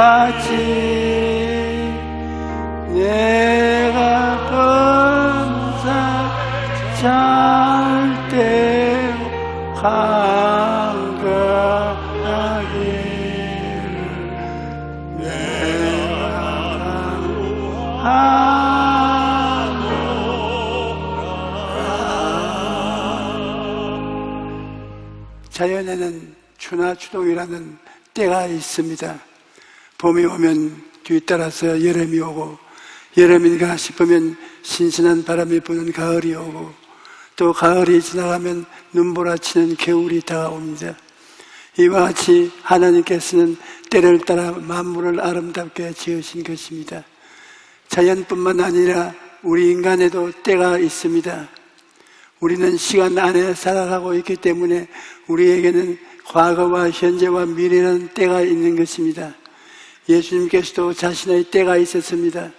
같이 내가 범사 잘때 강건하기를 내가 자연에는 추나 추동이라는 때가 있습니다. 봄이 오면 뒤따라서 여름이 오고, 여름인가 싶으면 신선한 바람이 부는 가을이 오고, 또 가을이 지나가면 눈보라치는 겨울이 다가옵니다. 이와 같이 하나님께서는 때를 따라 만물을 아름답게 지으신 것입니다. 자연뿐만 아니라 우리 인간에도 때가 있습니다. 우리는 시간 안에 살아가고 있기 때문에 우리에게는 과거와 현재와 미래라는 때가 있는 것입니다. 예수님께서도 자신의 때가 있었습니다.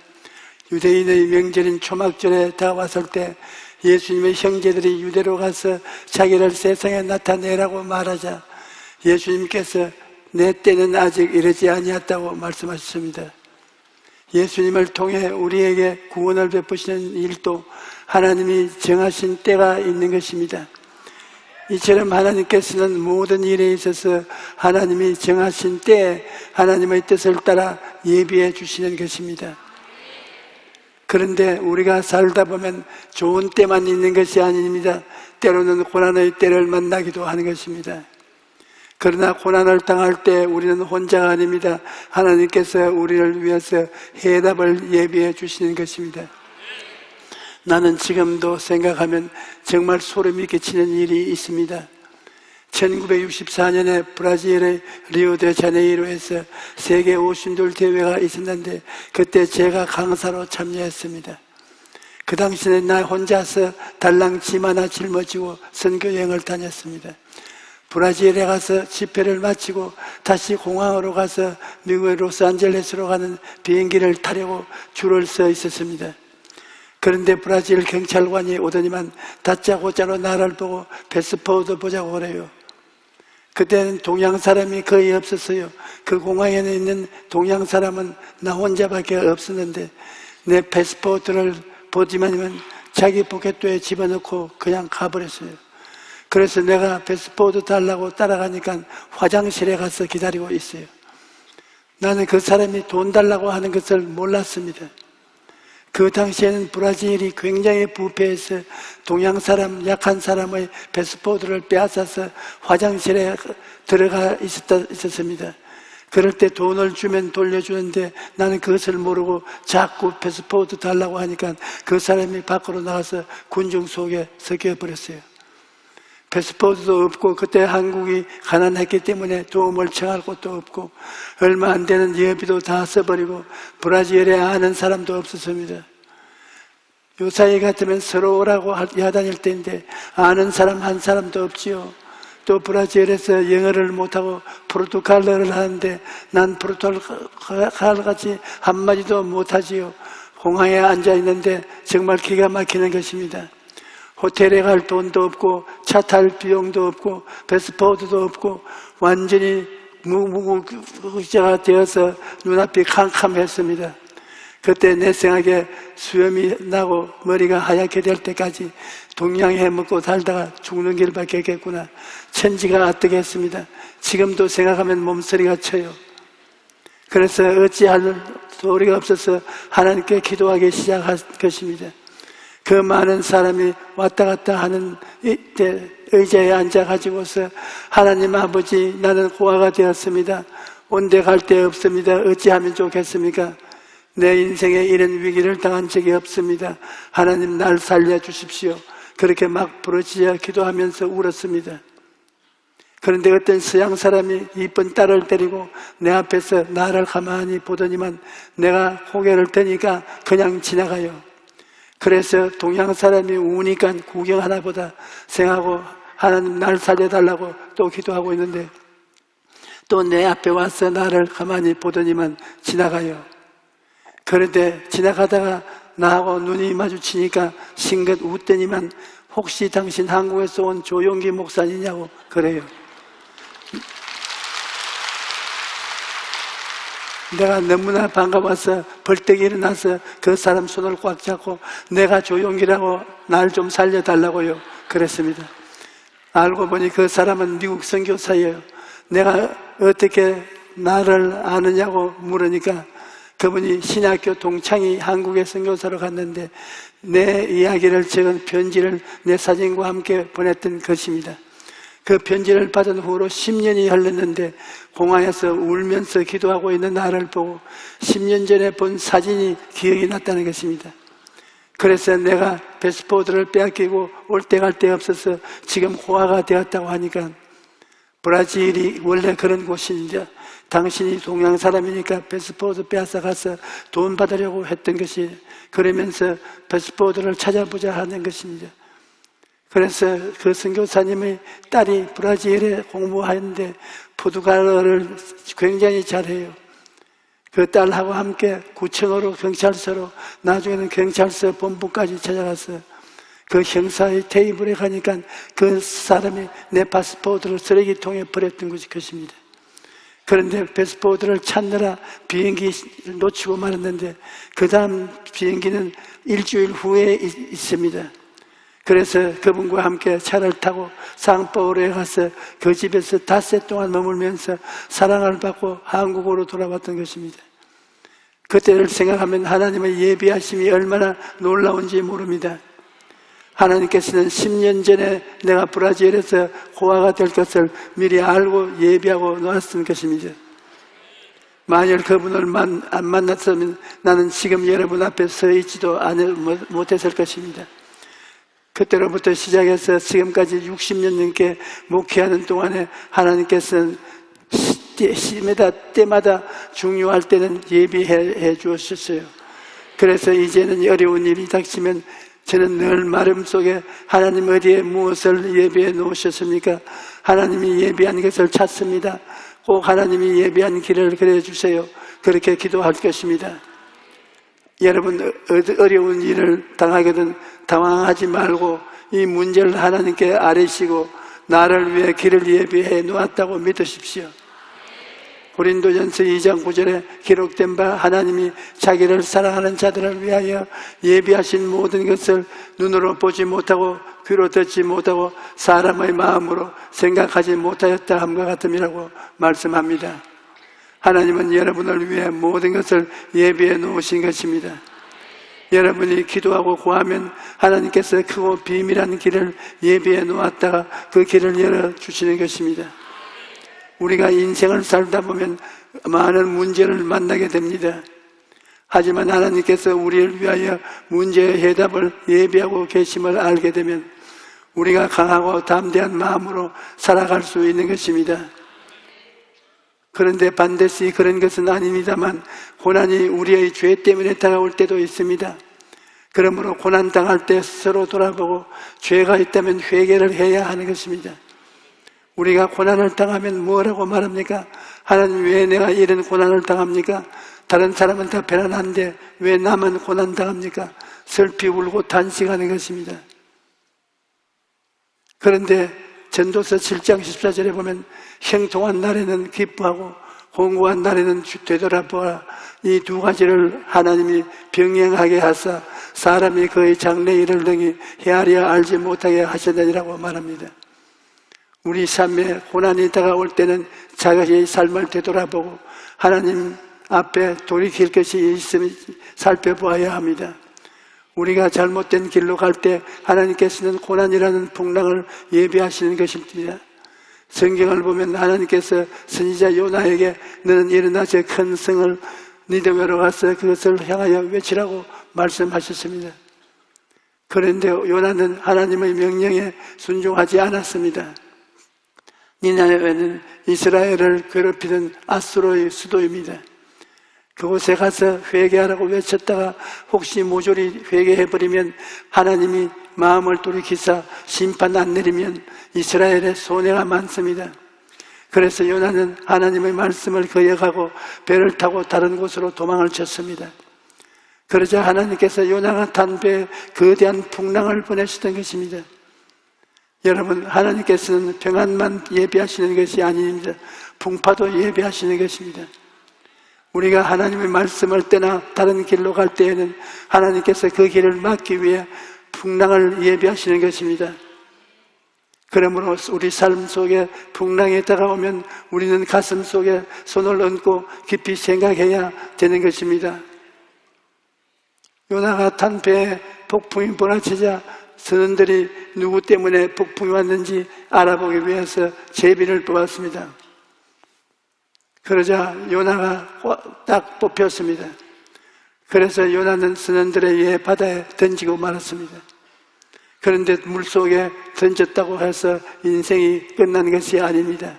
유대인의 명절인 초막절에 다가왔을 때 예수님의 형제들이 유대로 가서 자기를 세상에 나타내라고 말하자 예수님께서 내 때는 아직 이르지 아니었다고 말씀하셨습니다. 예수님을 통해 우리에게 구원을 베푸시는 일도 하나님이 정하신 때가 있는 것입니다. 이처럼 하나님께서는 모든 일에 있어서 하나님이 정하신 때에 하나님의 뜻을 따라 예비해 주시는 것입니다. 그런데 우리가 살다 보면 좋은 때만 있는 것이 아닙니다. 때로는 고난의 때를 만나기도 하는 것입니다. 그러나 고난을 당할 때 우리는 혼자가 아닙니다. 하나님께서 우리를 위해서 해답을 예비해 주시는 것입니다. 나는 지금도 생각하면 정말 소름이 끼치는 일이 있습니다. 1964년에 브라질의 리오데자네이루에서 세계 오순돌 대회가 있었는데 그때 제가 강사로 참여했습니다. 그 당시에 나 혼자서 달랑 짐 하나 짊어지고 선교여행을 다녔습니다. 브라질에 가서 집회를 마치고 다시 공항으로 가서 미국의 로스안젤레스로 가는 비행기를 타려고 줄을 서 있었습니다. 그런데 브라질 경찰관이 오더니만 다짜고짜로 나를 보고 패스포드 보자고 그래요. 그때는 동양 사람이 거의 없었어요. 그 공항에 있는 동양 사람은 나 혼자밖에 없었는데 내 패스포드를 보지만 자기 포켓도에 집어넣고 그냥 가버렸어요. 그래서 내가 패스포드 달라고 따라가니까 화장실에 가서 기다리고 있어요. 나는 그 사람이 돈 달라고 하는 것을 몰랐습니다. 그 당시에는 브라질이 굉장히 부패해서 동양 사람, 약한 사람의 패스포드를 빼앗아서 화장실에 들어가 있었습니다. 그럴 때 돈을 주면 돌려주는데 나는 그것을 모르고 자꾸 패스포드 달라고 하니까 그 사람이 밖으로 나가서 군중 속에 섞여버렸어요. 패스포드도 없고 그때 한국이 가난했기 때문에 도움을 청할 곳도 없고 얼마 안 되는 예비도 다 써버리고 브라질에 아는 사람도 없었습니다. 요사이 같으면 서로 오라고 야단일 때인데 아는 사람 한 사람도 없지요. 또 브라질에서 영어를 못하고 포르투갈어를 하는데 난 포르투갈같이 한마디도 못하지요. 공항에 앉아있는데 정말 기가 막히는 것입니다. 호텔에 갈 돈도 없고 차 탈 비용도 없고 패스포드도 없고 완전히 무구자가 되어서 눈앞이 캄캄했습니다. 그때 내 생각에 수염이 나고 머리가 하얗게 될 때까지 동양해 먹고 살다가 죽는 길밖에 없겠구나. 천지가 아뜨겠습니다. 지금도 생각하면 몸서리가 쳐요. 그래서 어찌할 도리가 없어서 하나님께 기도하기 시작한 것입니다. 그 많은 사람이 왔다 갔다 하는 이때 의자에 앉아가지고서 하나님 아버지 나는 고아가 되었습니다. 온데 갈 데 없습니다. 어찌하면 좋겠습니까? 내 인생에 이런 위기를 당한 적이 없습니다. 하나님 날 살려주십시오. 그렇게 막 부르짖어 기도하면서 울었습니다. 그런데 어떤 서양 사람이 이쁜 딸을 데리고 내 앞에서 나를 가만히 보더니만 내가 고개를 드니까 그냥 지나가요. 그래서 동양 사람이 우니까 구경하나 보다 생각하고 하나님 날 살려달라고 또 기도하고 있는데 또 내 앞에 와서 나를 가만히 보더니만 지나가요. 그런데 지나가다가 나하고 눈이 마주치니까 싱긋 웃더니만 혹시 당신 한국에서 온 조용기 목사님이냐고 그래요. 그래서 내가 그 사람을 보더니만 내 앞에 와서 나를 가만히 보더니만 지나가요. 그런데 지나가다가 나하고 눈이 마주치니까 싱긋 웃더니만 혹시 당신 한국에서 온 조용기 목사님이냐고 그래요. 내가 너무나 반가워서 벌떡 일어나서 그 사람 손을 꽉 잡고 내가 조용기라고 날 좀 살려달라고요 그랬습니다. 알고 보니 그 사람은 미국 선교사예요. 내가 어떻게 나를 아느냐고 물으니까 그분이 신학교 동창이 한국에 선교사로 갔는데 내 이야기를 적은 편지를 내 사진과 함께 보냈던 것입니다. 그 편지를 받은 후로 10년이 흘렀는데 공항에서 울면서 기도하고 있는 나를 보고 10년 전에 본 사진이 기억이 났다는 것입니다. 그래서 내가 패스포드를 빼앗기고 올 때 갈 데 없어서 지금 호화가 되었다고 하니까 브라질이 원래 그런 곳인데 당신이 동양 사람이니까 패스포드 빼앗아 가서 돈 받으려고 했던 것이 그러면서 패스포드를 찾아보자 하는 것입니다. 그래서 그 선교사님의 딸이 브라질에 공부하는데 포르투갈어를 굉장히 잘해요. 그 딸하고 함께 구청으로 경찰서로 나중에는 경찰서 본부까지 찾아가서 그 형사의 테이블에 가니까 그 사람이 내 파스포드를 쓰레기통에 버렸던 것입니다. 그런데 패스포드를 찾느라 비행기 놓치고 말았는데 그 다음 비행기는 일주일 후에 있습니다. 그래서 그분과 함께 차를 타고 상파울에 가서 그 집에서 닷새 동안 머물면서 사랑을 받고 한국으로 돌아왔던 것입니다. 그때를 생각하면 하나님의 예비하심이 얼마나 놀라운지 모릅니다. 하나님께서는 10년 전에 내가 브라질에서 호화가 될 것을 미리 알고 예비하고 놓았던 것입니다. 만일 그분을 안 만났으면 나는 지금 여러분 앞에 서 있지도 못했을 것입니다. 그때로부터 시작해서 지금까지 60년 넘게 목회하는 동안에 하나님께서는 때마다 중요할 때는 예비해 주셨어요. 그래서 이제는 어려운 일이 닥치면 저는 늘 마음속에 하나님 어디에 무엇을 예비해 놓으셨습니까? 하나님이 예비한 것을 찾습니다. 꼭 하나님이 예비한 길을 그려주세요. 그렇게 기도할 것입니다. 여러분 어려운 일을 당하거든 당황하지 말고 이 문제를 하나님께 아뢰시고 나를 위해 길을 예비해 놓았다고 믿으십시오. 고린도전서 2장 9절에 기록된 바 하나님이 자기를 사랑하는 자들을 위하여 예비하신 모든 것을 눈으로 보지 못하고 귀로 듣지 못하고 사람의 마음으로 생각하지 못하였다 함과 같음이라고 말씀합니다. 하나님은 여러분을 위해 모든 것을 예비해 놓으신 것입니다. 여러분이 기도하고 구하면 하나님께서 크고 비밀한 길을 예비해 놓았다가 그 길을 열어주시는 것입니다. 우리가 인생을 살다 보면 많은 문제를 만나게 됩니다. 하지만 하나님께서 우리를 위하여 문제의 해답을 예비하고 계심을 알게 되면 우리가 강하고 담대한 마음으로 살아갈 수 있는 것입니다. 그런데 반드시 그런 것은 아닙니다만 고난이 우리의 죄 때문에 다가올 때도 있습니다. 그러므로 고난 당할 때 스스로 돌아보고 죄가 있다면 회개를 해야 하는 것입니다. 우리가 고난을 당하면 뭐라고 말합니까? 하나님 왜 내가 이런 고난을 당합니까? 다른 사람은 다 편안한데 왜 나만 고난 당합니까? 슬피 울고 단식하는 것입니다. 그런데 전도서 7장 14절에 보면 형통한 날에는 기뻐하고 공고한 날에는 되돌아보아 이 두 가지를 하나님이 병행하게 하사 사람이 그의 장래 일을 능히 헤아려 알지 못하게 하시느니라고 말합니다. 우리 삶에 고난이 다가올 때는 자기의 삶을 되돌아보고 하나님 앞에 돌이킬 것이 있으면 살펴보아야 합니다. 우리가 잘못된 길로 갈 때 하나님께서는 고난이라는 풍랑을 예비하시는 것입니다. 성경을 보면 하나님께서 선지자 요나에게 너는 일어나 저 큰 성을 니느웨로 가서 그것을 향하여 외치라고 말씀하셨습니다. 그런데 요나는 하나님의 명령에 순종하지 않았습니다. 니느웨는 이스라엘을 괴롭히던 아수르의 수도입니다. 그곳에 가서 회개하라고 외쳤다가 혹시 모조리 회개해버리면 하나님이 마음을 돌이키사 심판 안 내리면 이스라엘에 손해가 많습니다. 그래서 요나는 하나님의 말씀을 거역하고 배를 타고 다른 곳으로 도망을 쳤습니다. 그러자 하나님께서 요나가 탄 배에 거대한 풍랑을 보내시던 것입니다. 여러분, 하나님께서는 평안만 예비하시는 것이 아닙니다. 풍파도 예비하시는 것입니다. 우리가 하나님의 말씀을 떠나 다른 길로 갈 때에는 하나님께서 그 길을 막기 위해 풍랑을 예비하시는 것입니다. 그러므로 우리 삶 속에 풍랑이 다가오면 우리는 가슴 속에 손을 얹고 깊이 생각해야 되는 것입니다. 요나가 탄 배에 폭풍이 몰아치자 선원들이 누구 때문에 폭풍이 왔는지 알아보기 위해서 제비를 뽑았습니다. 그러자 요나가 딱 뽑혔습니다. 그래서 요나는 선원들에 의해 바다에 던지고 말았습니다. 그런데 물속에 던졌다고 해서 인생이 끝난 것이 아닙니다.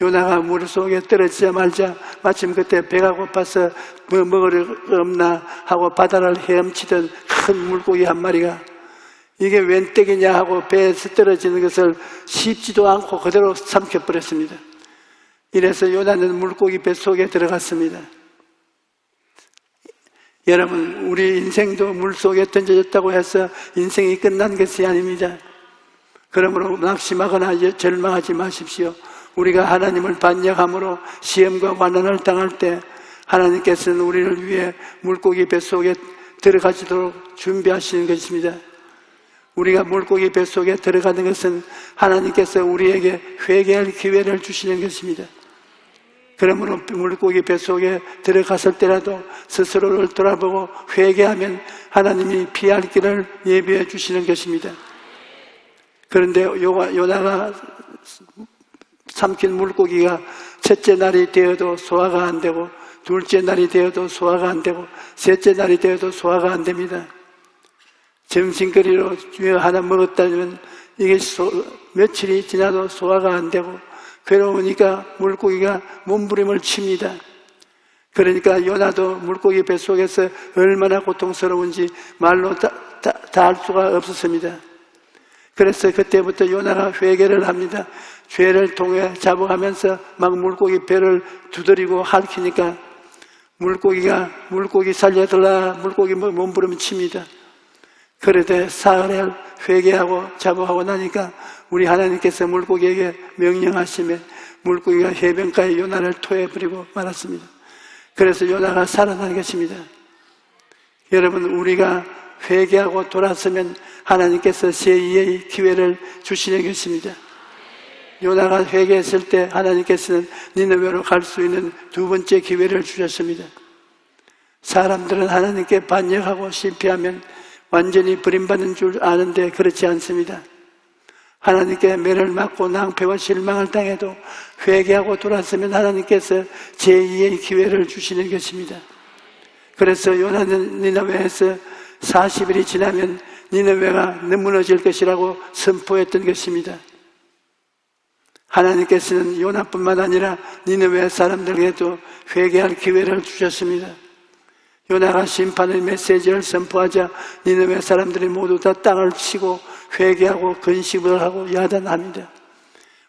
요나가 물속에 떨어지자마자 마침 그때 배가 고파서 뭐 먹을 거 없나 하고 바다를 헤엄치던 큰 물고기 한 마리가 이게 웬 떡이냐 하고 배에서 떨어지는 것을 씹지도 않고 그대로 삼켜버렸습니다. 이래서 요나는 물고기 뱃속에 들어갔습니다. 여러분, 우리 인생도 물속에 던져졌다고 해서 인생이 끝난 것이 아닙니다. 그러므로 낙심하거나 절망하지 마십시오. 우리가 하나님을 반역함으로 시험과 환난을 당할 때 하나님께서는 우리를 위해 물고기 뱃속에 들어가지도록 준비하시는 것입니다. 우리가 물고기 뱃속에 들어가는 것은 하나님께서 우리에게 회개할 기회를 주시는 것입니다. 그러므로 물고기 뱃속에 들어갔을 때라도 스스로를 돌아보고 회개하면 하나님이 피할 길을 예비해 주시는 것입니다. 그런데 요나가 삼킨 물고기가 첫째 날이 되어도 소화가 안 되고 둘째 날이 되어도 소화가 안 되고 셋째 날이 되어도 소화가 안 됩니다. 점심거리로 하나 먹었다면 이게 며칠이 지나도 소화가 안 되고 괴로우니까 물고기가 몸부림을 칩니다. 그러니까 요나도 물고기 뱃속에서 얼마나 고통스러운지 말로 다 할 수가 없었습니다. 그래서 그때부터 요나가 회개를 합니다. 죄를 통해 자복하면서 막 물고기 배를 두드리고 핥히니까 물고기가 물고기 살려달라 물고기 몸부림을 칩니다. 그런데 사흘에 회개하고 자복하고 나니까 우리 하나님께서 물고기에게 명령하시며 물고기가 해변가에 요나를 토해버리고 말았습니다. 그래서 요나가 살아난 것입니다. 여러분, 우리가 회개하고 돌아서면 하나님께서 제2의 기회를 주시는 것입니다. 요나가 회개했을 때 하나님께서는 니느웨로 갈 수 있는 두 번째 기회를 주셨습니다. 사람들은 하나님께 반역하고 실패하면 완전히 버림받는 줄 아는데 그렇지 않습니다. 하나님께 매를 맞고 낭패와 실망을 당해도 회개하고 돌아서면 하나님께서 제2의 기회를 주시는 것입니다. 그래서 요나는 니느웨에서 40일이 지나면 니느웨가 무너질 것이라고 선포했던 것입니다. 하나님께서는 요나뿐만 아니라 니느웨 사람들에게도 회개할 기회를 주셨습니다. 요나가 심판의 메시지를 선포하자 니느웨 사람들이 모두 다 땅을 치고 회개하고 근심을 하고 야단합니다.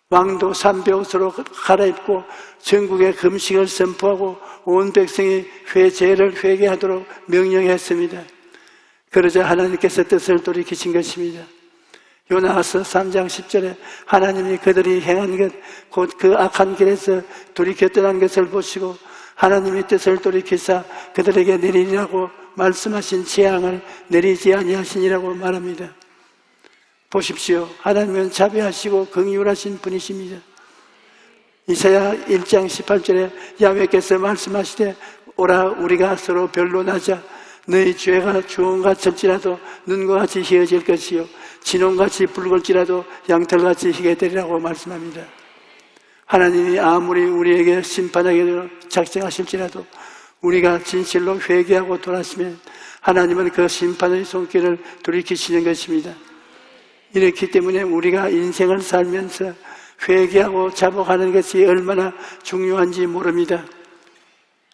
왕도 삼배옷으로 갈아입고 전국에 금식을 선포하고 온 백성이 죄를 회개하도록 명령했습니다. 그러자 하나님께서 뜻을 돌이키신 것입니다. 요나서 3장 10절에 하나님이 그들이 행한 것, 곧 그 악한 길에서 돌이켜 떠난 것을 보시고 하나님의 뜻을 돌이키사 그들에게 내리라고 말씀하신 재앙을 내리지 아니하시니라고 말합니다. 보십시오. 하나님은 자비하시고 긍휼하신 분이십니다. 이사야 1장 18절에 야훼께서 말씀하시되 오라 우리가 서로 변론하자. 너희 죄가 주홍같을지라도 눈과 같이 희어질 것이요 진홍같이 붉을지라도 양털같이 희게 되리라고 말씀합니다. 하나님이 아무리 우리에게 심판하기로 작정하실지라도 우리가 진실로 회개하고 돌아서면 하나님은 그 심판의 손길을 돌이키시는 것입니다. 이렇기 때문에 우리가 인생을 살면서 회개하고 자복하는 것이 얼마나 중요한지 모릅니다.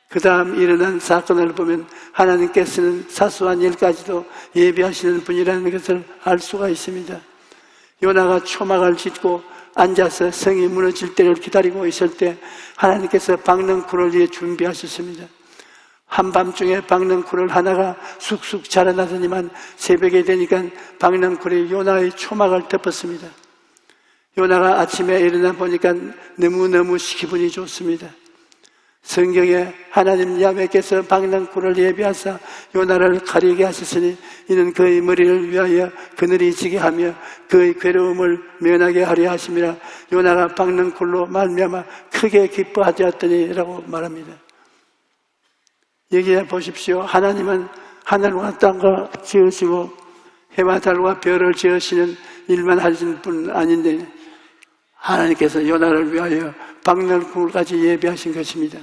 그 다음 일어난 사건을 보면 하나님께서는 사소한 일까지도 예비하시는 분이라는 것을 알 수가 있습니다. 요나가 초막을 짓고 앉아서 성이 무너질 때를 기다리고 있을 때 하나님께서 박넝쿨을 위해 준비하셨습니다. 한밤중에 박넝쿨을 하나가 쑥쑥 자라나더니만 새벽에 되니까 박넝쿨이 요나의 초막을 덮었습니다. 요나가 아침에 일어나 보니까 너무너무 기분이 좋습니다. 성경에 하나님 야훼께서 박능쿨을 예비하사 요나를 가리게 하셨으니 이는 그의 머리를 위하여 그늘이 지게 하며 그의 괴로움을 면하게 하려 하심이라. 요나가 박능쿨로 말미암아 크게 기뻐하였더니 라고 말합니다. 여기에 보십시오. 하나님은 하늘과 땅과 지으시고 해와 달과 별을 지으시는 일만 하신 분 아닌데 하나님께서 요나를 위하여 박능쿨까지 예비하신 것입니다.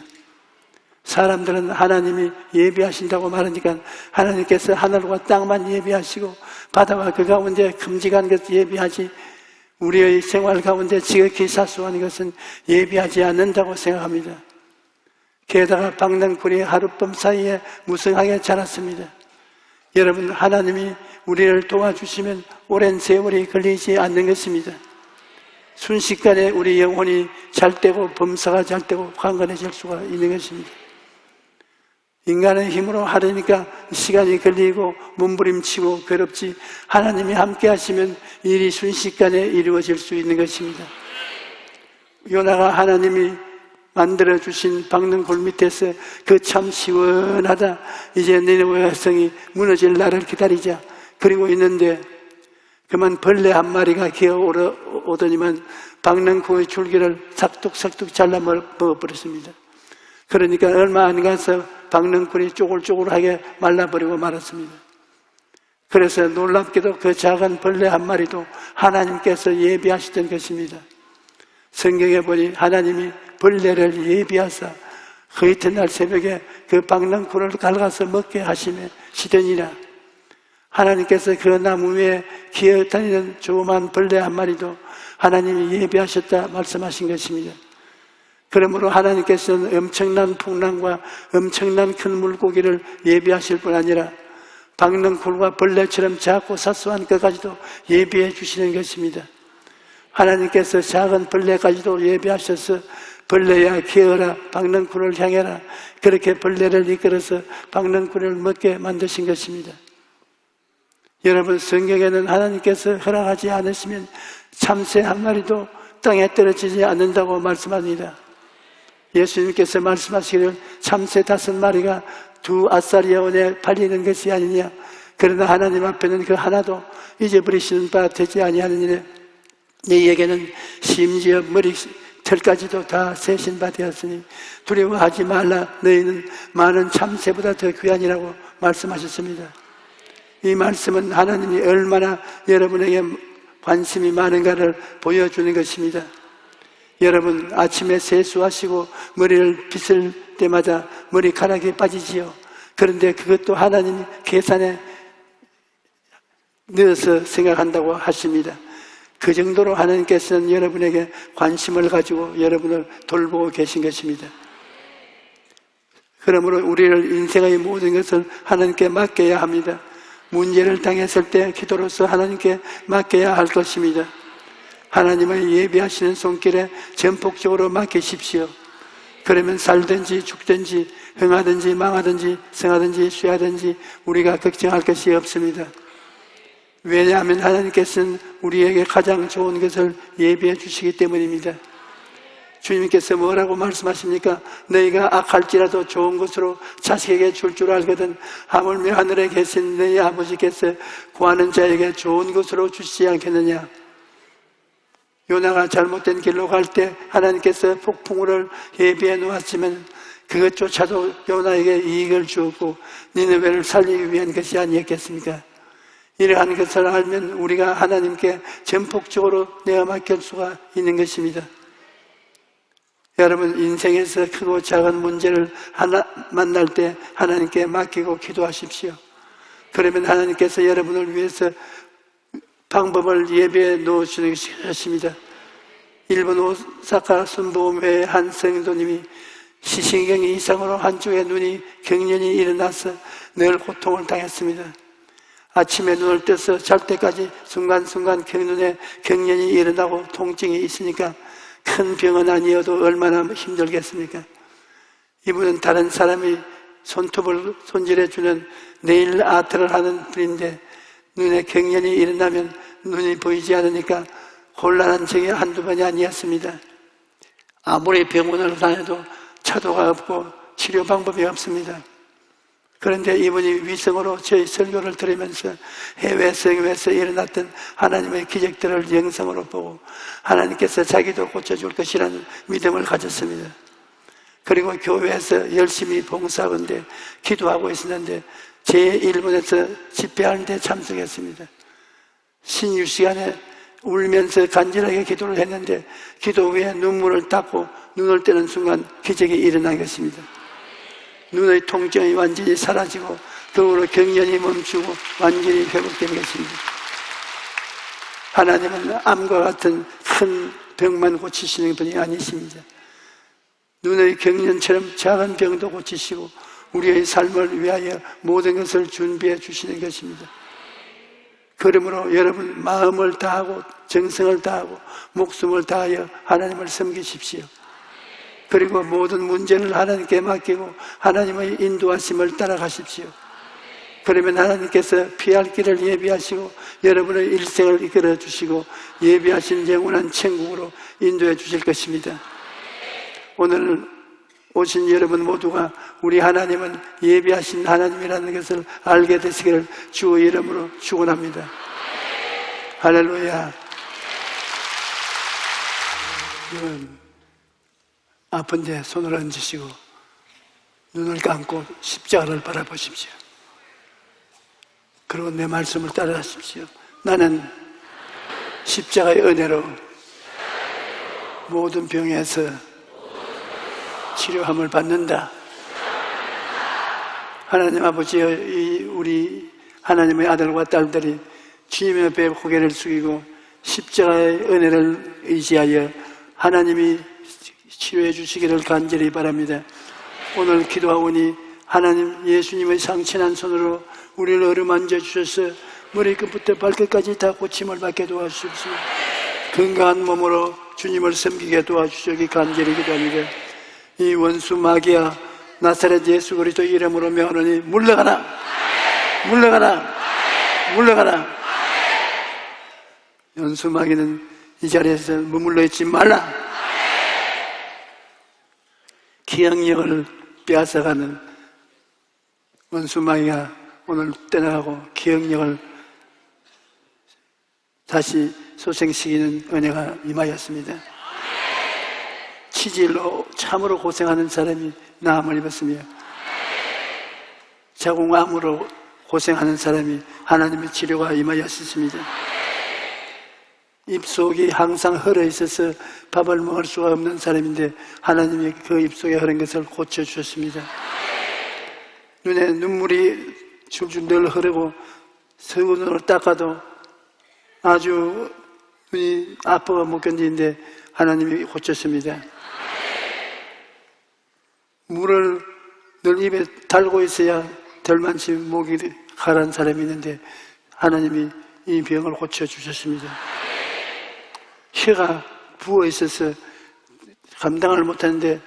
사람들은 하나님이 예비하신다고 말하니까 하나님께서 하늘과 땅만 예비하시고 바다와 그 가운데 큼직한 것 예비하지 우리의 생활 가운데 지극히 사소한 것은 예비하지 않는다고 생각합니다. 게다가 박능쿨이 하룻밤 사이에 무성하게 자랐습니다. 여러분, 하나님이 우리를 도와주시면 오랜 세월이 걸리지 않는 것입니다. 순식간에 우리 영혼이 잘되고 범사가 잘되고 강건해질 수가 있는 것입니다. 인간의 힘으로 하려니까 시간이 걸리고 몸부림치고 괴롭지 하나님이 함께 하시면 일이 순식간에 이루어질 수 있는 것입니다. 요나가 하나님이 만들어주신 박능쿨 밑에서 그 참 시원하다 이제 니느웨 백성이 무너질 날을 기다리자 그리고 있는데 그만 벌레 한 마리가 기어오더니만 박능쿨의 줄기를 삭둑삭둑 잘라 먹어버렸습니다. 그러니까 얼마 안 가서 박능쿨이 쪼글쪼글하게 말라버리고 말았습니다. 그래서 놀랍게도 그 작은 벌레 한 마리도 하나님께서 예비하시던 것입니다. 성경에 보니 하나님이 벌레를 예비하사 그 이튿날 새벽에 그 박능쿨을 갈가서 먹게 하시더니라. 하나님께서 그 나무 위에 기어다니는 조그만 벌레 한 마리도 하나님이 예비하셨다 말씀하신 것입니다. 그러므로 하나님께서는 엄청난 풍랑과 엄청난 큰 물고기를 예비하실 뿐 아니라 박능쿨과 벌레처럼 작고 사소한 것까지도 예비해 주시는 것입니다. 하나님께서 작은 벌레까지도 예비하셔서 벌레야 기어라 박능쿨을 향해라 그렇게 벌레를 이끌어서 박능쿨을 먹게 만드신 것입니다. 여러분, 성경에는 하나님께서 허락하지 않으시면 참새 한 마리도 땅에 떨어지지 않는다고 말씀합니다. 예수님께서 말씀하시기를 참새 5마리가 2 아사리아 원에 팔리는 것이 아니냐. 그러나 하나님 앞에는 그 하나도 잊어버리시는 바 되지 아니하느니라. 너희에게는 심지어 머리털까지도 다 세신 바 되었으니 두려워하지 말라. 너희는 많은 참새보다 더 귀하니라고 말씀하셨습니다. 이 말씀은 하나님이 얼마나 여러분에게 관심이 많은가를 보여주는 것입니다. 여러분, 아침에 세수하시고 머리를 빗을 때마다 머리카락이 빠지지요. 그런데 그것도 하나님이 계산에 넣어서 생각한다고 하십니다. 그 정도로 하나님께서는 여러분에게 관심을 가지고 여러분을 돌보고 계신 것입니다. 그러므로 우리를 인생의 모든 것을 하나님께 맡겨야 합니다. 문제를 당했을 때 기도로서 하나님께 맡겨야 할 것입니다. 하나님의 예비하시는 손길에 전폭적으로 맡기십시오. 그러면 살든지 죽든지 흥하든지 망하든지 성하든지 쇠하든지 우리가 걱정할 것이 없습니다. 왜냐하면 하나님께서는 우리에게 가장 좋은 것을 예비해 주시기 때문입니다. 주님께서 뭐라고 말씀하십니까? 너희가 악할지라도 좋은 것으로 자식에게 줄 줄 알거든 하물며 하늘에 계신 너희 아버지께서 구하는 자에게 좋은 것으로 주시지 않겠느냐. 요나가 잘못된 길로 갈 때 하나님께서 폭풍우를 예비해 놓았지만 그것조차도 요나에게 이익을 주었고 니느웨를 살리기 위한 것이 아니었겠습니까? 이러한 것을 알면 우리가 하나님께 전폭적으로 내어 맡길 수가 있는 것입니다. 여러분, 인생에서 크고 작은 문제를 만날 때 하나님께 맡기고 기도하십시오. 그러면 하나님께서 여러분을 위해서 방법을 예배해 놓으시는 것입니다. 일본 오사카 순보험회의 한 성도님이 시신경이 이상으로 한쪽의 눈이 경련이 일어나서 늘 고통을 당했습니다. 아침에 눈을 떠서 잘 때까지 순간순간 눈에 경련이 일어나고 통증이 있으니까 큰 병은 아니어도 얼마나 힘들겠습니까? 이분은 다른 사람이 손톱을 손질해주는 네일 아트를 하는 분인데 눈에 경련이 일어나면 눈이 보이지 않으니까 곤란한 적이 한두 번이 아니었습니다. 아무리 병원을 다녀도 차도가 없고 치료 방법이 없습니다. 그런데 이분이 위성으로 저희 설교를 들으면서 해외 성교에서 일어났던 하나님의 기적들을 영상으로 보고 하나님께서 자기도 고쳐줄 것이라는 믿음을 가졌습니다. 그리고 교회에서 열심히 봉사하는데 기도하고 있었는데 제1본에서 집회하는데 참석했습니다. 신유 시간에 울면서 간절하게 기도를 했는데 기도 후에 눈물을 닦고 눈을 떼는 순간 기적이 일어난 것입니다. 눈의 통증이 완전히 사라지고 더불어 경련이 멈추고 완전히 회복된 것입니다. 하나님은 암과 같은 큰 병만 고치시는 분이 아니십니다. 눈의 경련처럼 작은 병도 고치시고 우리의 삶을 위하여 모든 것을 준비해 주시는 것입니다. 그러므로 여러분 마음을 다하고 정성을 다하고 목숨을 다하여 하나님을 섬기십시오. 그리고 모든 문제를 하나님께 맡기고 하나님의 인도하심을 따라가십시오. 그러면 하나님께서 피할 길을 예비하시고 여러분의 일생을 이끌어 주시고 예비하신 영원한 천국으로 인도해 주실 것입니다. 오늘 오신 여러분 모두가 우리 하나님은 예비하신 하나님이라는 것을 알게 되시기를 주의 이름으로 축원합니다. 할렐루야. 여러분 아픈데 손을 얹으시고 눈을 감고 십자가를 바라보십시오. 그리고 내 말씀을 따라하십시오. 나는 십자가의 은혜로 모든 병에서 치료함을 받는다. 하나님 아버지, 우리 하나님의 아들과 딸들이 주님의 앞에 고개를 숙이고 십자가의 은혜를 의지하여 하나님이 치료해 주시기를 간절히 바랍니다. 오늘 기도하오니 하나님 예수님의 상친한 손으로 우리를 어루만져 주셔서 머리끝부터 발끝까지 다 고침을 받게 도와주십시오. 건강한 몸으로 주님을 섬기게 도와주시기 간절히 기도합니다. 이 원수 마귀야 나사렛 예수 그리스도 이름으로 명하노니 물러가라, 물러가라, 물러가라. 원수 마귀는 이 자리에서 머물러 있지 말라. 기억력을 빼앗아가는 원수 마귀가 오늘 떠나가고 기억력을 다시 소생시키는 은혜가 임하였습니다. 치질로 참으로 고생하는 사람이 나음을 입었으며 자궁암으로 고생하는 사람이 하나님의 치료가 임하였습니다. 입속이 항상 헐어 있어서 밥을 먹을 수가 없는 사람인데 하나님이 그 입속에 흐른 것을 고쳐주셨습니다. 눈에 눈물이 줄줄 늘 흐르고 서운으로 닦아도 아주 눈이 아파가 못 견디는데 하나님이 고쳤습니다. 물을 늘 입에 달고 있어야 덜 많지 목이 가라앉은 사람이 있는데 하나님이 이 병을 고쳐주셨습니다. 혀가 부어 있어서 감당을 못하는데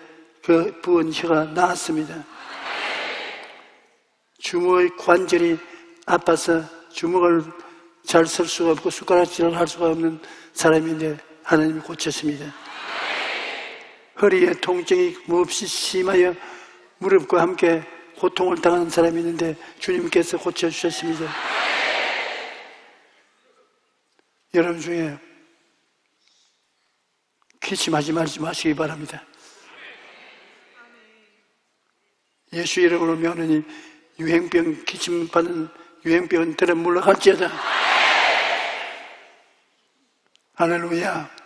그 부은 혀가 나았습니다. 주먹의 관절이 아파서 주먹을 잘 쓸 수가 없고 숟가락질을 할 수가 없는 사람인데 하나님이 고쳤습니다. 허리에 통증이 몹시 심하여 무릎과 함께 고통을 당하는 사람이 있는데 주님께서 고쳐주셨습니다. 여러분 중에 기침하지 마시기 바랍니다. 예수 이름으로 명하노니 유행병, 기침받는 유행병은 들어 물러갈지어다. 할렐루야.